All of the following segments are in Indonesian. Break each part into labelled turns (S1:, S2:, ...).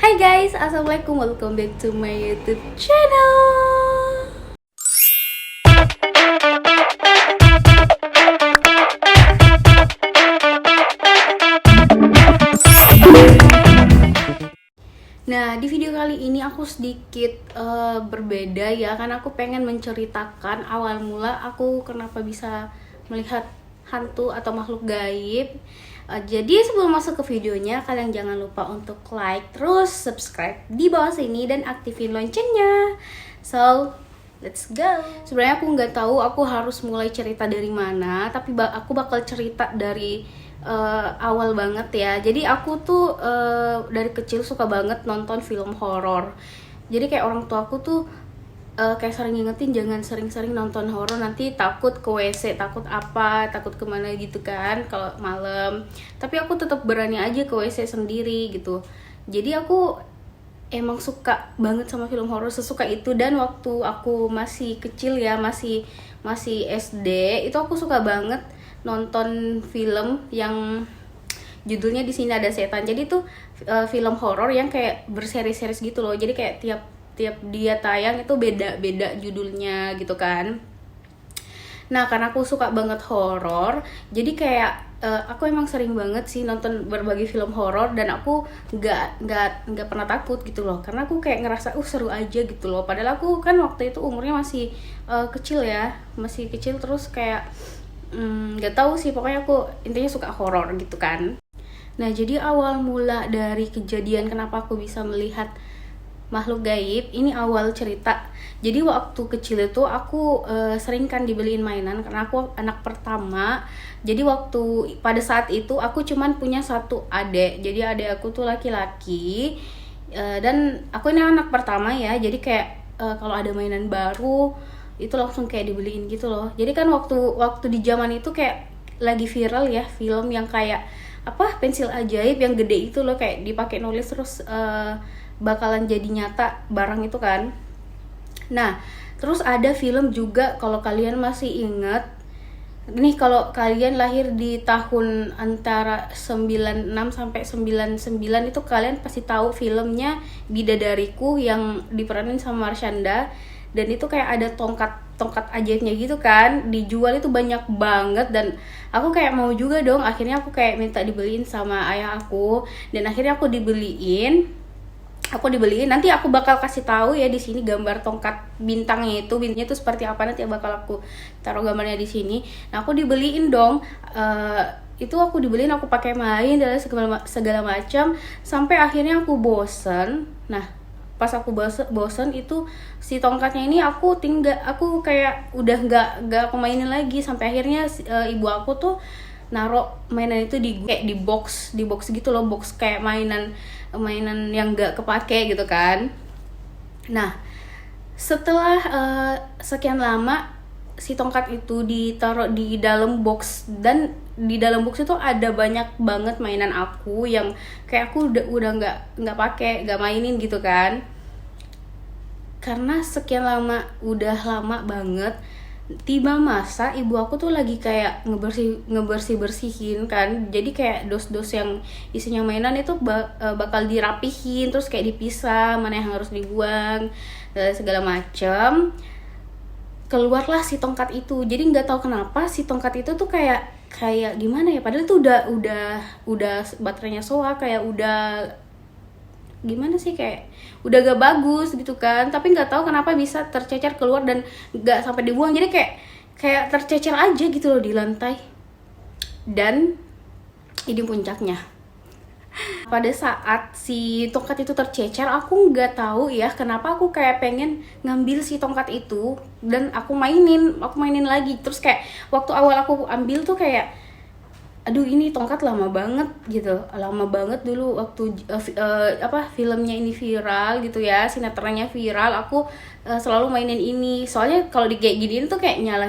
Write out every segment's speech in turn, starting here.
S1: Hai guys, assalamualaikum, welcome back to my YouTube channel. Nah, di video kali ini aku sedikit berbeda ya, karena aku pengen menceritakan awal mula aku kenapa bisa melihat hantu atau makhluk gaib. Jadi sebelum masuk ke videonya, kalian jangan lupa untuk like, terus subscribe di bawah sini dan aktifin loncengnya. So, let's go. Sebenarnya aku nggak tahu aku harus mulai cerita dari mana, tapi aku bakal cerita dari awal banget ya. Jadi aku tuh dari kecil suka banget nonton film horor. Jadi kayak orang tua aku tuh kayak sering ngingetin jangan sering-sering nonton horor, nanti takut ke WC, takut apa, takut kemana gitu kan kalau malam. Tapi aku tetap berani aja ke WC sendiri gitu. Jadi aku emang suka banget sama film horor, sesuka itu. Dan waktu aku masih kecil ya, masih SD, itu aku suka banget nonton film yang judulnya Di Sini Ada Setan. Jadi tuh film horor yang kayak berseri-seri gitu loh. Jadi kayak tiap dia tayang itu beda-beda judulnya gitu kan. Nah, karena aku suka banget horor, jadi kayak aku emang sering banget sih nonton berbagai film horor, dan aku nggak pernah takut gitu loh, karena aku kayak ngerasa seru aja gitu loh. Padahal aku kan waktu itu umurnya masih kecil ya, masih kecil, terus kayak nggak tahu sih, pokoknya aku intinya suka horor gitu kan. Nah, jadi awal mula dari kejadian kenapa aku bisa melihat makhluk gaib ini, awal cerita. Jadi waktu kecil itu aku sering kan dibeliin mainan karena aku anak pertama. Jadi waktu pada saat itu aku cuman punya satu adik. Jadi adik aku tuh laki-laki, dan aku ini anak pertama ya. Jadi kayak kalau ada mainan baru itu langsung kayak dibeliin gitu loh. Jadi kan waktu di zaman itu kayak lagi viral ya film yang kayak apa, pensil ajaib yang gede itu loh, kayak dipakai nulis terus bakalan jadi nyata barang itu kan. Nah, terus ada film juga, kalau kalian masih ingat nih, kalau kalian lahir di tahun antara 96 sampai 99 itu kalian pasti tahu filmnya Bidadariku yang diperanin sama Marshanda. Dan itu kayak ada tongkat ajaibnya gitu kan, dijual itu banyak banget, dan aku kayak mau juga dong. Akhirnya aku kayak minta dibeliin sama ayah aku, dan akhirnya aku dibeliin. Nanti aku bakal kasih tahu ya di sini gambar tongkat bintangnya itu seperti apa, nanti bakal aku taruh gambarnya di sini. Nah, aku dibeliin dong. Itu aku dibeliin, aku pakai main dan segala macam, sampai akhirnya aku bosen. Nah, pas aku bosen itu si tongkatnya ini aku kayak udah nggak aku mainin lagi, sampai akhirnya ibu aku tuh naruh mainan itu kayak di box gitu loh, box kayak mainan yang nggak kepake gitu kan. Nah, setelah sekian lama si tongkat itu ditaruh di dalam box, dan di dalam box itu ada banyak banget mainan aku yang kayak aku udah nggak pakai, nggak mainin gitu kan. Karena sekian lama, udah lama banget, tiba masa ibu aku tuh lagi kayak bersihin kan. Jadi kayak dos-dos yang isinya mainan itu bakal dirapihin, terus kayak dipisah mana yang harus dibuang dan segala macam. Keluarlah si tongkat itu. Jadi nggak tahu kenapa si tongkat itu tuh kayak gimana ya, padahal tuh udah baterainya soa, kayak udah gimana sih, kayak udah gak bagus gitu kan. Tapi nggak tahu kenapa bisa tercecer keluar dan nggak sampai dibuang. Jadi kayak tercecer aja gitu loh di lantai. Dan ini puncaknya, pada saat si tongkat itu tercecer, aku nggak tahu ya kenapa aku kayak pengen ngambil si tongkat itu dan aku mainin lagi. Terus kayak waktu awal aku ambil tuh kayak, aduh ini tongkat lama banget gitu, lama banget dulu waktu filmnya ini viral gitu ya, sinetronnya viral, aku selalu mainin ini. Soalnya kalau di kayak giniin tuh kayak nyala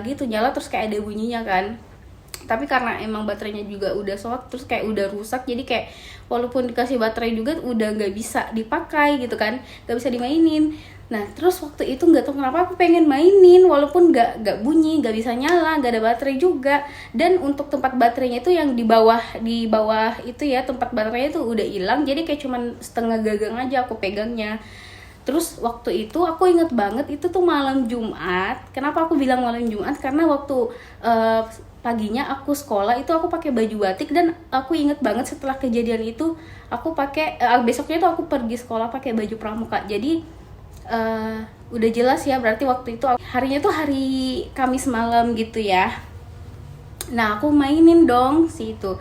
S1: terus kayak ada bunyinya kan. Tapi karena emang baterainya juga udah short, terus kayak udah rusak, jadi kayak walaupun dikasih baterai juga udah nggak bisa dipakai gitu kan, nggak bisa dimainin. Nah terus waktu itu nggak tahu kenapa aku pengen mainin, walaupun nggak bunyi, nggak bisa nyala, nggak ada baterai juga. Dan untuk tempat baterainya itu yang di bawah itu ya, tempat baterainya itu udah hilang, jadi kayak cuman setengah gagang aja aku pegangnya. Terus waktu itu aku inget banget itu tuh malam Jumat. Kenapa aku bilang malam Jumat? Karena waktu paginya aku sekolah itu aku pakai baju batik, dan aku inget banget setelah kejadian itu aku pakai besoknya tuh aku pergi sekolah pakai baju pramuka. Jadi udah jelas ya, berarti waktu itu harinya tuh hari Kamis malam gitu ya. Nah aku mainin dong si itu,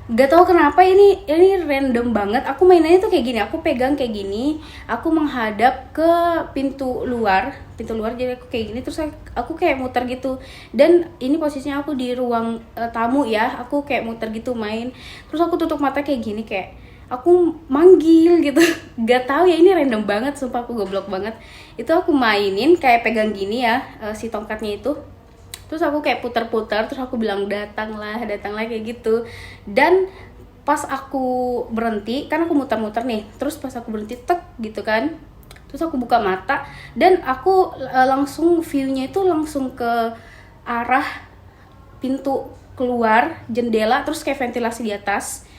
S1: gak tahu kenapa ini random banget. Aku mainannya tuh kayak gini, aku pegang kayak gini, aku menghadap ke pintu luar, jadi aku kayak gini, terus aku kayak muter gitu. Dan ini posisinya aku di ruang tamu ya, aku kayak muter gitu main. Terus aku tutup mata kayak gini, kayak aku manggil gitu. Gak tahu ya, ini random banget, sumpah aku goblok banget. Itu aku mainin kayak pegang gini ya, si tongkatnya itu. Terus aku kayak putar-putar, terus aku bilang datanglah kayak gitu. Dan pas aku berhenti, kan aku muter-muter nih, terus pas aku berhenti tek gitu kan, terus aku buka mata dan aku langsung view-nya itu langsung ke arah pintu keluar, jendela, terus kayak ventilasi di atas.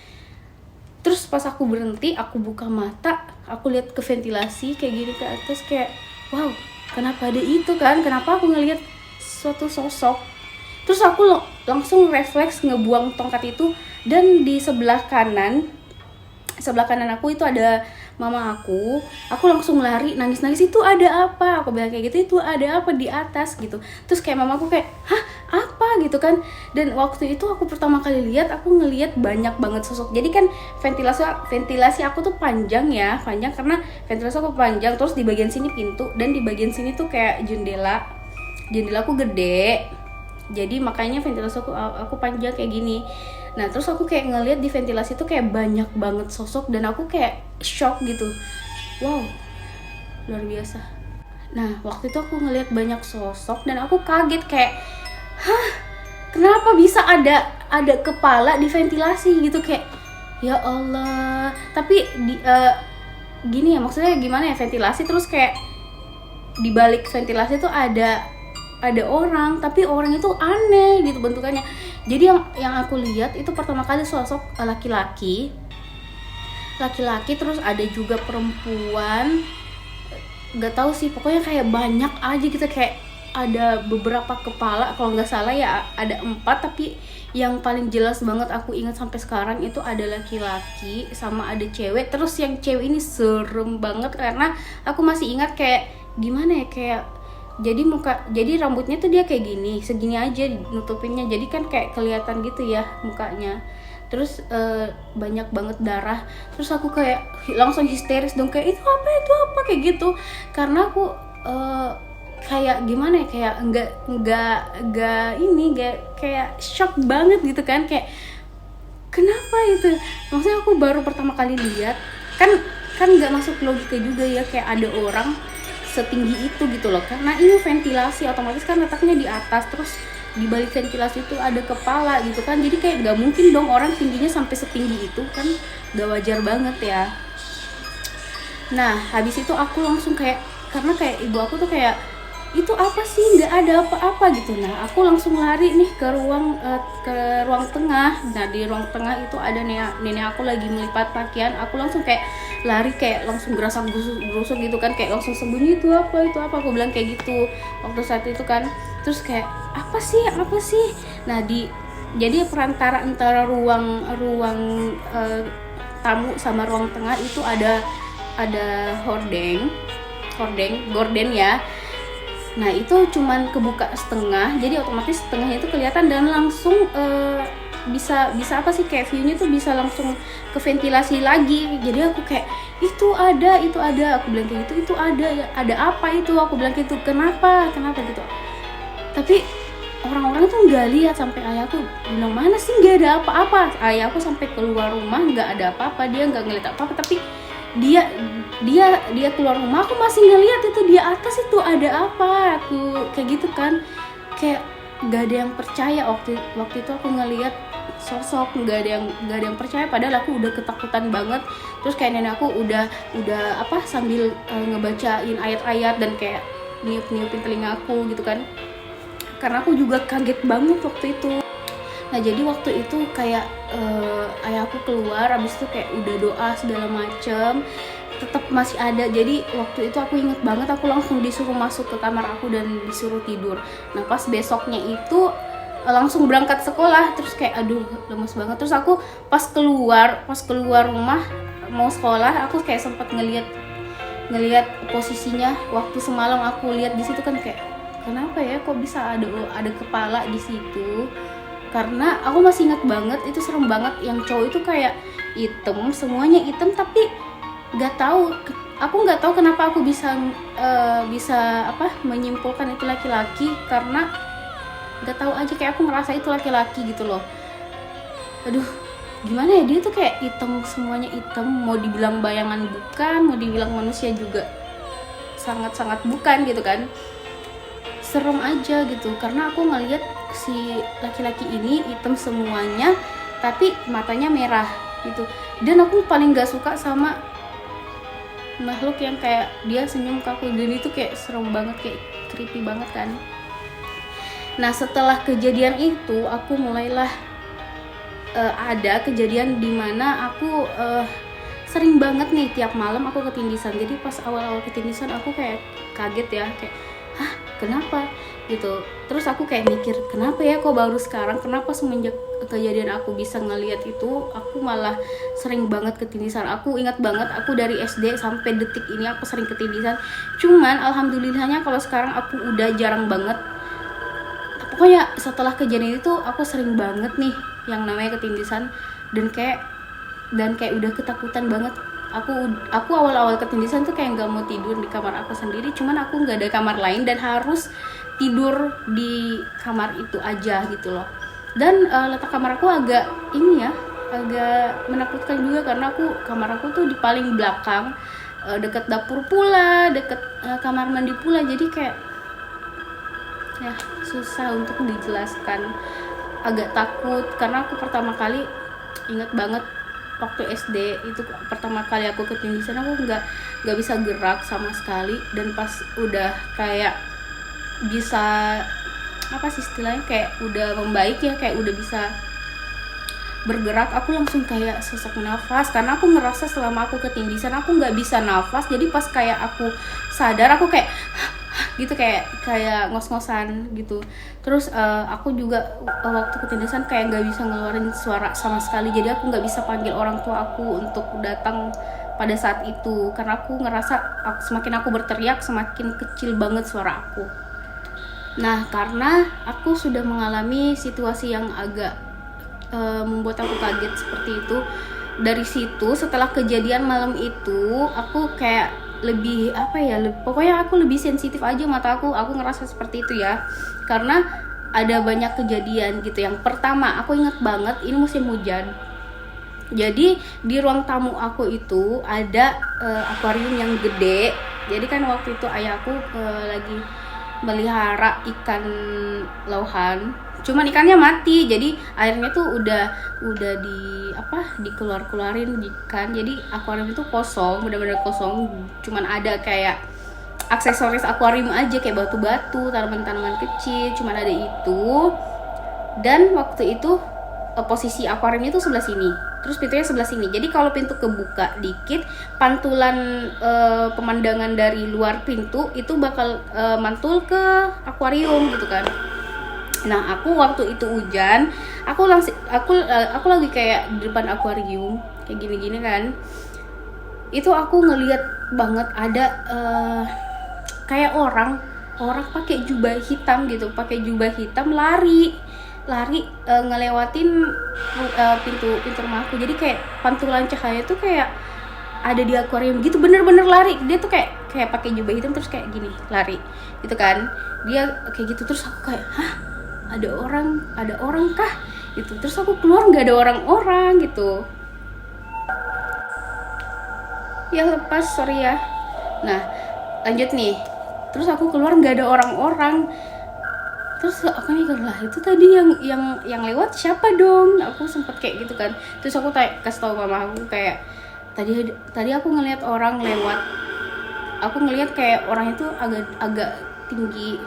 S1: Terus pas aku berhenti, aku buka mata, aku lihat ke ventilasi kayak gini ke atas, kayak wow, kenapa ada itu kan, kenapa aku ngelihat suatu sosok. Terus aku langsung refleks ngebuang tongkat itu. Dan di sebelah kanan aku itu ada mama aku langsung lari nangis, itu ada apa, aku bilang kayak gitu, itu ada apa di atas gitu. Terus kayak mama aku kayak hah apa gitu kan. Dan waktu itu aku pertama kali lihat, aku ngelihat banyak banget sosok. Jadi kan ventilasi aku tuh panjang karena ventilasi aku panjang, terus di bagian sini pintu, dan di bagian sini tuh kayak jendela aku gede, jadi makanya ventilasi aku panjang kayak gini. Nah terus aku kayak ngeliat di ventilasi itu kayak banyak banget sosok, dan aku kayak shock gitu, wow luar biasa. Nah waktu itu aku ngeliat banyak sosok dan aku kaget kayak hah, kenapa bisa ada kepala di ventilasi gitu, kayak ya Allah. Tapi gini ya, maksudnya gimana ya, ventilasi terus kayak di balik ventilasi itu ada orang, tapi orang itu aneh gitu bentukannya. Jadi yang aku lihat itu pertama kali sosok laki-laki, terus ada juga perempuan, nggak tahu sih, pokoknya kayak banyak aja gitu, kayak ada beberapa kepala, kalau nggak salah ya ada 4, tapi yang paling jelas banget aku ingat sampai sekarang itu ada laki-laki sama ada cewek. Terus yang cewek ini serem banget karena aku masih ingat kayak gimana ya, kayak jadi rambutnya tuh dia kayak gini, segini aja nutupinnya, jadi kan kayak kelihatan gitu ya mukanya. Terus banyak banget darah. Terus aku kayak langsung histeris dong, kayak itu apa kayak gitu. Karena aku kayak gimana ya, kayak enggak kayak shock banget gitu kan, kayak kenapa itu. Maksudnya aku baru pertama kali lihat, kan nggak masuk logika juga ya, kayak ada orang setinggi itu gitu loh, karena ini ventilasi otomatis kan letaknya di atas, terus di balik ventilasi itu ada kepala gitu kan, jadi kayak nggak mungkin dong orang tingginya sampai setinggi itu kan, nggak wajar banget ya. Nah habis itu aku langsung kayak, karena kayak ibu aku tuh kayak itu apa sih, nggak ada apa-apa gitu. Nah aku langsung lari nih ke ruang tengah. Nah di ruang tengah itu ada nenek aku lagi melipat pakaian. Aku langsung kayak lari, kayak langsung gerusuk gitu kan, kayak langsung sembunyi, itu apa aku bilang kayak gitu waktu saat itu kan. Terus kayak apa sih. Nah jadi perantara antara ruang tamu sama ruang tengah itu ada gorden ya. Nah itu cuman kebuka setengah, jadi otomatis setengahnya itu kelihatan, dan langsung bisa apa sih, kayak view-nya tuh bisa langsung ke ventilasi lagi. Jadi aku kayak itu ada, aku bilang kayak gitu, itu ada apa itu, aku bilang gitu, kenapa gitu. Tapi orang-orang tuh nggak lihat, sampai ayahku bilang mana sih nggak ada apa-apa. Ayahku sampai keluar rumah nggak ada apa-apa, dia nggak ngeliat apa-apa, tapi dia keluar rumah, aku masih ngeliat itu di atas itu ada apa, aku kayak gitu kan, kayak nggak ada yang percaya. Waktu itu aku ngelihat sosok, nggak ada yang percaya, padahal aku udah ketakutan banget. Terus kayak nenek aku udah apa, sambil ngebacain ayat-ayat dan kayak niup-niupin telinga aku gitu kan, karena aku juga kaget banget waktu itu. Nah jadi waktu itu kayak ayah aku keluar, abis itu kayak udah doa segala macem, tetap masih ada. Jadi waktu itu aku inget banget, aku langsung disuruh masuk ke kamar aku dan disuruh tidur. Nah pas besoknya itu langsung berangkat sekolah, terus kayak aduh lemes banget. Terus aku pas keluar rumah mau sekolah, aku kayak sempat ngelihat posisinya waktu semalam aku lihat di situ kan, kayak kenapa ya kok bisa ada kepala di situ. Karena aku masih ingat banget, itu serem banget. Yang cowok itu kayak hitam, semuanya hitam, tapi aku nggak tahu kenapa aku bisa apa menyimpulkan itu laki-laki, karena nggak tahu aja, kayak aku ngerasa itu laki-laki gitu loh. Aduh gimana ya, dia tuh kayak hitam, semuanya hitam, mau dibilang bayangan bukan, mau dibilang manusia juga sangat-sangat bukan gitu kan. Serem aja gitu, karena aku ngeliat si laki-laki ini hitam semuanya tapi matanya merah gitu. Dan aku paling gak suka sama makhluk yang kayak dia senyum ke aku, dan itu kayak serem banget, kayak creepy banget kan. Nah setelah kejadian itu aku mulailah ada kejadian dimana aku sering banget nih tiap malam aku ketindisan. Jadi pas awal-awal ketindisan aku kayak kaget ya, kayak hah kenapa gitu. Terus aku kayak mikir kenapa ya kok baru sekarang, kenapa semenjak kejadian aku bisa ngelihat itu aku malah sering banget ketindisan. Aku ingat banget, aku dari SD sampai detik ini aku sering ketindisan. Cuman alhamdulillahnya kalau sekarang aku udah jarang banget. Pokoknya setelah kejadian itu aku sering banget nih yang namanya ketindisan, dan kayak udah ketakutan banget. Aku awal-awal ketindisan tuh kayak nggak mau tidur di kamar aku sendiri, cuman aku nggak ada kamar lain dan harus tidur di kamar itu aja gitu loh. Dan letak kamar aku agak menakutkan juga, karena kamar aku tuh di paling belakang, deket dapur pula, deket kamar mandi pula. Jadi kayak ya susah untuk dijelaskan, agak takut. Karena aku pertama kali ingat banget waktu SD itu, pertama kali aku ketindisan, aku nggak bisa gerak sama sekali. Dan pas udah kayak bisa apa sih istilahnya, kayak udah membaik ya, kayak udah bisa bergerak, aku langsung kayak sesak nafas, karena aku ngerasa selama aku ketindisan aku nggak bisa nafas. Jadi pas kayak aku sadar aku kayak gitu, kayak ngos-ngosan gitu. Terus aku juga waktu ketindisan kayak nggak bisa ngeluarin suara sama sekali. Jadi aku nggak bisa panggil orang tua aku untuk datang pada saat itu, karena aku ngerasa semakin aku berteriak semakin kecil banget suara aku. Nah karena aku sudah mengalami situasi yang agak membuat aku kaget seperti itu, dari situ setelah kejadian malam itu aku kayak lebih pokoknya aku lebih sensitif aja mata aku ngerasa seperti itu ya. Karena ada banyak kejadian gitu. Yang pertama aku inget banget, ini musim hujan, jadi di ruang tamu aku itu ada akuarium yang gede. Jadi kan waktu itu ayahku lagi melihara ikan lauhan, cuman ikannya mati, jadi airnya tuh udah dikeluarin ikan. Jadi akuarium itu kosong, benar-benar kosong, cuman ada kayak aksesoris akuarium aja, kayak batu-batu, tanaman-tanaman kecil, cuman ada itu. Dan waktu itu posisi akuariumnya itu sebelah sini, terus pintunya sebelah sini. Jadi kalau pintu kebuka dikit, pantulan pemandangan dari luar pintu itu bakal mantul ke akuarium gitu kan. Nah aku waktu itu hujan, aku lagi kayak di depan akuarium kayak gini-gini kan. Itu aku ngeliat banget ada kayak orang pakai jubah hitam gitu, lari ngelewatin pintu rumahku. Jadi kayak pantulan cahaya tuh kayak ada di akuarium gitu, bener-bener lari. Dia tuh kayak pakai jubah hitam terus kayak gini lari gitu kan, dia kayak gitu. Terus aku kayak hah, ada orang kah gitu. Terus aku keluar nggak ada orang gitu ya, lepas sorry ya. Nah lanjut nih, terus aku keluar nggak ada orang-orang. Terus aku mikir lah, itu tadi yang lewat siapa dong? Aku sempet kayak gitu kan. Terus aku kasih tau mama aku kayak tadi aku ngelihat orang lewat. Aku ngelihat kayak orang itu agak tinggi,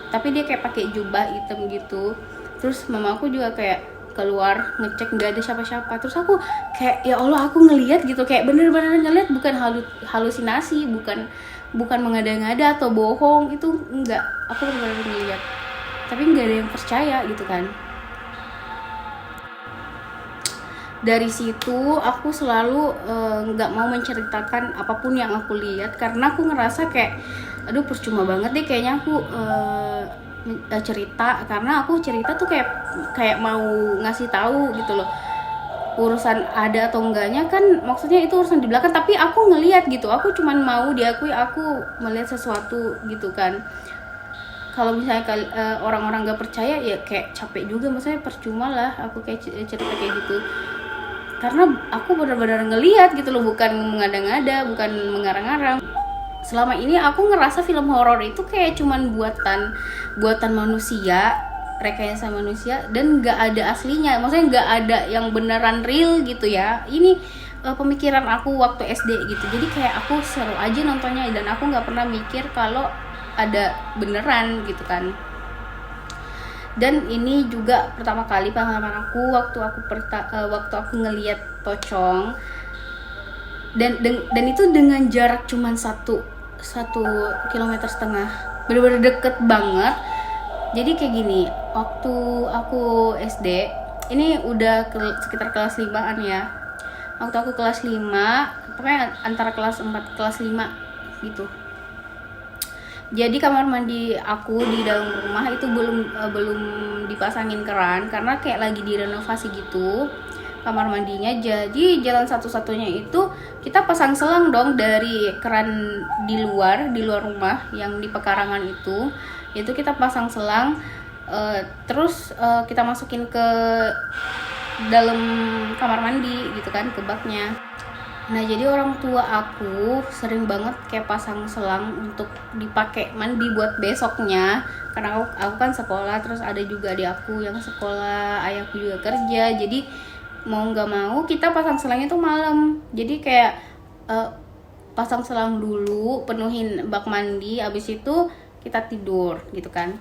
S1: tapi dia kayak pakai jubah hitam gitu. Terus mama aku juga kayak keluar ngecek nggak ada siapa-siapa. Terus aku kayak ya Allah, aku ngelihat gitu, kayak bener-bener ngelihat, bukan halusinasi, bukan mengada-ngada atau bohong, itu enggak. Aku bener-bener ngelihat, tapi nggak ada yang percaya gitu kan. Dari situ aku selalu nggak mau menceritakan apapun yang aku lihat, karena aku ngerasa kayak aduh percuma banget deh kayaknya aku cerita, karena aku cerita tuh kayak mau ngasih tahu gitu loh. Urusan ada atau enggaknya kan maksudnya itu urusan di belakang, tapi aku ngelihat gitu, aku cuman mau diakui aku melihat sesuatu gitu kan. Kalau misalnya orang-orang gak percaya ya kayak capek juga, maksudnya percuma lah aku kayak cerita kayak gitu, karena aku benar-benar ngelihat gitu loh, bukan mengada-ngada, bukan mengarang-arang. Selama ini aku ngerasa film horor itu kayak cuman buatan manusia, rekayasa manusia, dan nggak ada aslinya, maksudnya nggak ada yang beneran real gitu ya. Ini pemikiran aku waktu SD gitu, jadi kayak aku seru aja nontonnya, dan aku nggak pernah mikir kalau ada beneran gitu kan. Dan ini juga pertama kali pengalaman aku waktu aku ngelihat pocong, dan itu dengan jarak cuman 1,5 km, bener-bener deket banget. Jadi kayak gini, waktu aku SD, ini udah sekitar kelas 5an ya. Waktu aku kelas 5, pokoknya antara kelas 4 kelas 5 gitu. Jadi kamar mandi aku di dalam rumah itu belum dipasangin keran, karena kayak lagi direnovasi gitu kamar mandinya. Jadi jalan satu-satunya itu kita pasang selang dong dari keran di luar rumah yang di pekarangan itu kita pasang selang, terus kita masukin ke dalam kamar mandi gitu kan, ke baknya. Nah jadi orang tua aku sering banget kayak pasang selang untuk dipakai mandi buat besoknya, karena aku kan sekolah, terus ada juga adik aku yang sekolah, ayahku juga kerja, jadi mau nggak mau kita pasang selangnya tuh malam. Jadi kayak pasang selang dulu, penuhin bak mandi, abis itu kita tidur gitu kan.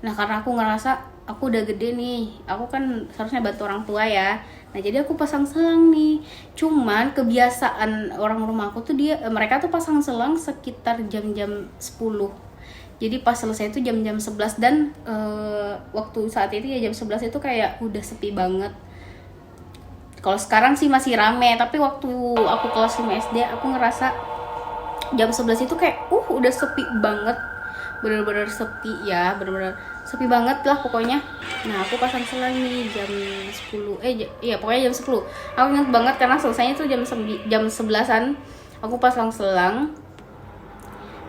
S1: Nah karena aku ngerasa aku udah gede nih, aku kan seharusnya bantu orang tua ya. Nah jadi aku pasang selang nih. Cuman kebiasaan orang rumah aku tuh mereka tuh pasang selang sekitar jam-jam 10. Jadi pas selesai itu jam-jam 11, dan waktu saat itu ya jam 11 itu kayak udah sepi banget. Kalau sekarang sih masih rame, tapi waktu aku kelas 5 SD aku ngerasa jam 11 itu kayak udah sepi banget. Bener-bener sepi ya, bener-bener sepi banget lah pokoknya. Nah aku pasang selang nih jam 10, iya pokoknya jam 10. Aku ingat banget karena selesainya tuh jam 11an aku pasang selang.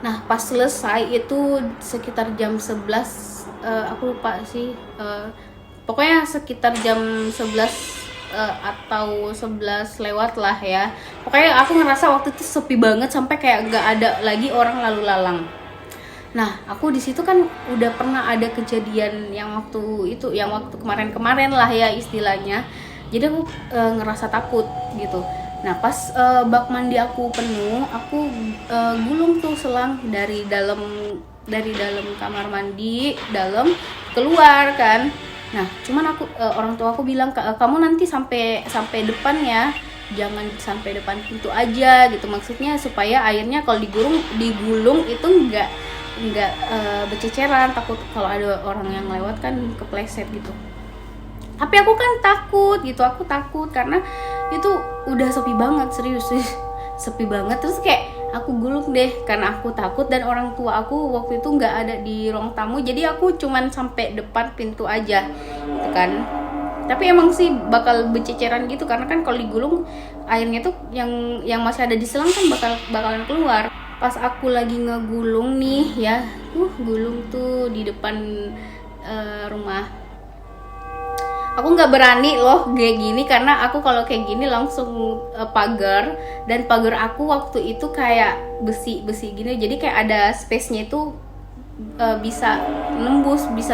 S1: Nah pas selesai itu sekitar jam 11, aku lupa sih, pokoknya sekitar jam 11 atau 11 lewat lah ya. Pokoknya aku ngerasa waktu itu sepi banget sampai kayak gak ada lagi orang lalu lalang. Nah, aku di situ kan udah pernah ada kejadian yang waktu kemarin-kemarin lah ya istilahnya. Jadi aku ngerasa takut gitu. Nah, pas bak mandi aku penuh, aku gulung tuh selang dari dalam kamar mandi keluar kan. Nah, cuman orang tua aku bilang, kamu nanti sampai depan ya, jangan sampai depan pintu aja gitu. Maksudnya supaya airnya kalau digulung itu enggak berceceran, takut kalau ada orang yang lewat kan kepleset gitu. Tapi aku kan takut gitu, aku takut karena itu udah sepi banget, serius sepi banget. Terus kayak aku gulung deh karena aku takut, dan orang tua aku waktu itu nggak ada di ruang tamu, jadi aku cuman sampai depan pintu aja gitu kan. Tapi emang sih bakal berceceran gitu, karena kan kalau digulung airnya tuh yang masih ada di selang kan bakalan keluar. Pas aku lagi ngegulung nih ya, gulung tuh di depan rumah. Aku nggak berani loh kayak gini, karena aku kalau kayak gini langsung pagar, dan pagar aku waktu itu kayak besi gini, jadi kayak ada space-nya itu bisa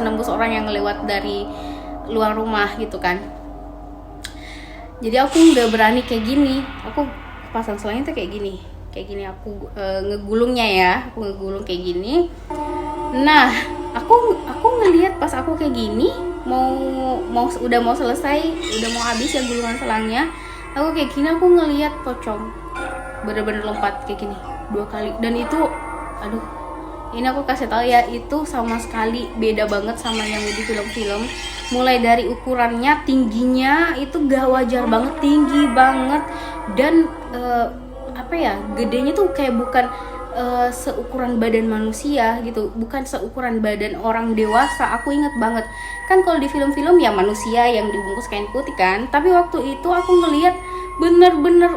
S1: nembus orang yang lewat dari luar rumah gitu kan. Jadi aku nggak berani kayak gini, aku pasang selangnya tuh kayak gini aku ngegulungnya ya, aku ngegulung kayak gini. Nah aku ngelihat pas aku kayak gini udah mau selesai, udah mau habis ya gulungan selangnya, aku kayak gini, aku ngelihat pocong bener-bener lompat kayak gini 2 kali. Dan itu aduh, ini aku kasih tahu ya, itu sama sekali beda banget sama yang di film-film. Mulai dari ukurannya, tingginya itu gak wajar banget, tinggi banget. Dan gedenya tuh kayak bukan seukuran badan manusia gitu, bukan seukuran badan orang dewasa. Aku inget banget kan, kalau di film-film ya manusia yang dibungkus kain putih kan, tapi waktu itu aku ngelihat bener-bener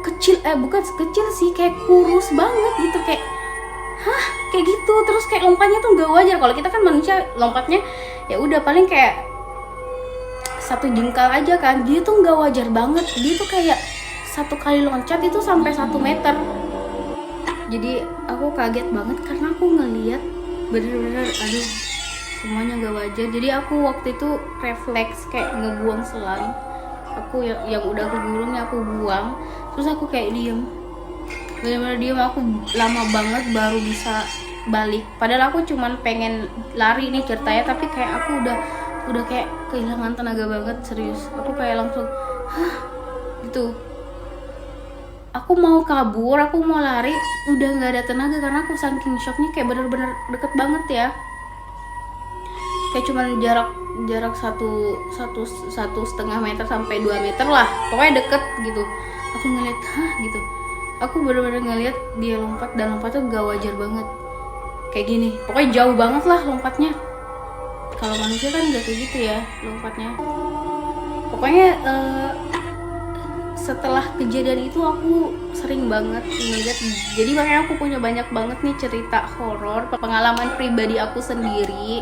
S1: kecil, bukan kecil sih, kayak kurus banget gitu, kayak kayak gitu. Terus kayak lompatnya tuh gak wajar. Kalau kita kan manusia lompatnya ya udah paling kayak 1 jengkal aja kan, dia tuh gak wajar banget. Dia tuh kayak 1 kali loncat itu sampai 1 meter. Jadi aku kaget banget karena aku ngeliat bener-bener aduh, semuanya gak wajar. Jadi aku waktu itu refleks kayak ngebuang selang aku yang udah aku gulungnya, aku buang. Terus aku kayak diem, bener-bener diem. Aku lama banget baru bisa balik, padahal aku cuman pengen lari nih ceritanya, tapi kayak aku udah kayak kehilangan tenaga banget, serius. Aku kayak langsung gitu, aku mau kabur, aku mau lari, udah nggak ada tenaga karena aku saking shocknya. Kayak bener-bener deket banget ya, kayak cuman jarak 1,5 meter sampai 2 meter lah, pokoknya deket gitu. Aku ngeliat gitu, aku bener-bener ngeliat dia lompat, dan lompatnya gak wajar banget kayak gini, pokoknya jauh banget lah lompatnya. Kalau manusia kan gak kayak gitu ya lompatnya. Pokoknya setelah kejadian itu aku sering banget ngeliat. Jadi makanya aku punya banyak banget nih cerita horor, pengalaman pribadi aku sendiri.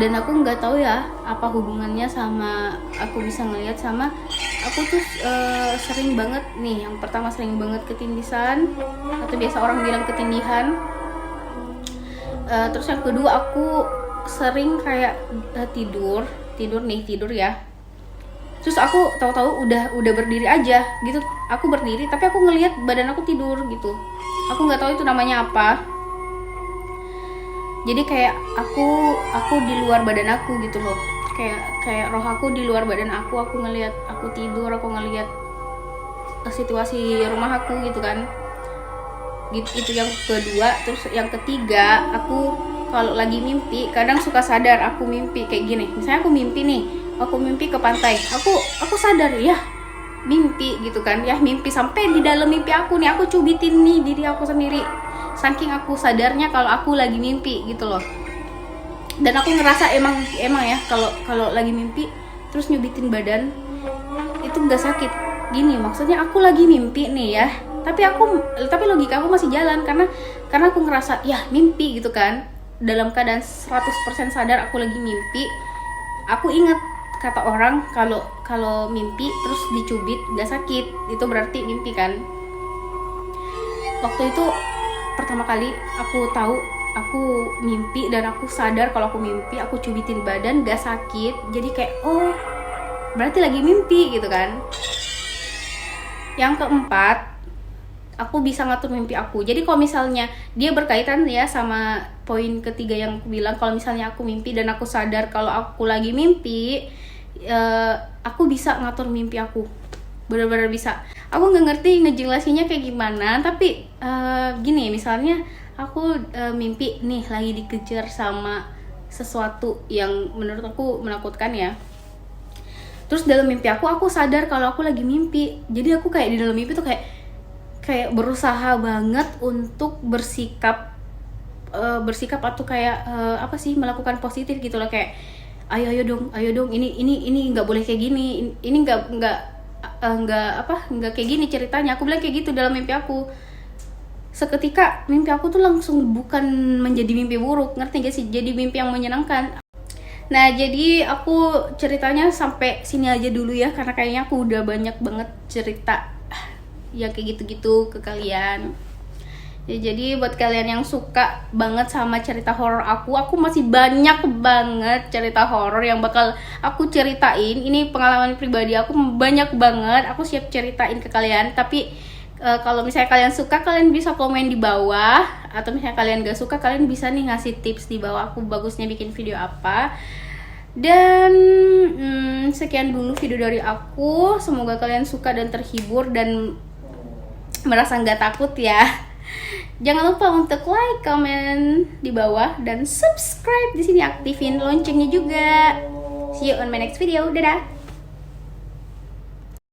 S1: Dan aku nggak tahu ya apa hubungannya sama aku bisa ngelihat sama aku tuh sering banget nih. Yang pertama sering banget ketindisan, atau biasa orang bilang ketindihan. Terus yang kedua aku sering kayak tidur ya. Terus aku tahu-tahu udah berdiri aja gitu. Aku berdiri tapi aku ngelihat badan aku tidur gitu. Aku nggak tahu itu namanya apa. Jadi kayak aku di luar badan aku gitu loh. Kayak roh aku di luar badan aku ngelihat aku tidur, aku ngelihat situasi rumah aku gitu kan. Itu yang kedua. Terus yang ketiga, aku kalau lagi mimpi kadang suka sadar aku mimpi kayak gini. Misalnya aku mimpi nih, aku mimpi ke pantai, aku sadar ya mimpi gitu kan, ya mimpi. Sampai di dalam mimpi aku nih aku cubitin nih diri aku sendiri, saking aku sadarnya kalau aku lagi mimpi gitu loh. Dan aku ngerasa emang ya kalau lagi mimpi terus nyubitin badan itu nggak sakit gini. Maksudnya aku lagi mimpi nih ya, tapi logika aku masih jalan karena aku ngerasa ya mimpi gitu kan. Dalam keadaan 100% sadar aku lagi mimpi. Aku ingat kata orang kalau mimpi terus dicubit nggak sakit, itu berarti mimpi kan. Waktu itu pertama kali aku tahu aku mimpi, dan aku sadar kalau aku mimpi, aku cubitin badan gak sakit. Jadi kayak oh berarti lagi mimpi gitu kan. Yang keempat, aku bisa ngatur mimpi aku. Jadi kalau misalnya dia berkaitan ya sama poin ketiga yang aku bilang, kalau misalnya aku mimpi dan aku sadar kalau aku lagi mimpi, aku bisa ngatur mimpi aku, benar-benar bisa. Aku nggak ngerti ngejelasinnya kayak gimana, tapi gini, misalnya aku mimpi nih lagi dikejar sama sesuatu yang menurut aku menakutkan ya. Terus dalam mimpi aku sadar kalau aku lagi mimpi. Jadi aku kayak di dalam mimpi tuh kayak berusaha banget untuk bersikap atau kayak melakukan positif gitu loh. Kayak ayo dong ini nggak boleh kayak gini, ini nggak kayak gini ceritanya. Aku bilang kayak gitu dalam mimpi aku. Seketika mimpi aku tuh langsung bukan menjadi mimpi buruk, ngerti gak sih? Jadi mimpi yang menyenangkan. Nah, jadi aku ceritanya sampai sini aja dulu ya, karena kayaknya aku udah banyak banget cerita yang kayak gitu-gitu ke kalian. Ya, jadi buat kalian yang suka banget sama cerita horor aku masih banyak banget cerita horor yang bakal aku ceritain. Ini pengalaman pribadi aku banyak banget, aku siap ceritain ke kalian. Tapi kalau misalnya kalian suka, kalian bisa komen di bawah. Atau misalnya kalian gak suka, kalian bisa nih ngasih tips di bawah aku bagusnya bikin video apa. Dan sekian dulu video dari aku. Semoga kalian suka dan terhibur dan merasa nggak takut ya. Jangan lupa untuk like, comment di bawah, dan subscribe di sini, aktifin loncengnya juga. See you on my next video. Dadah.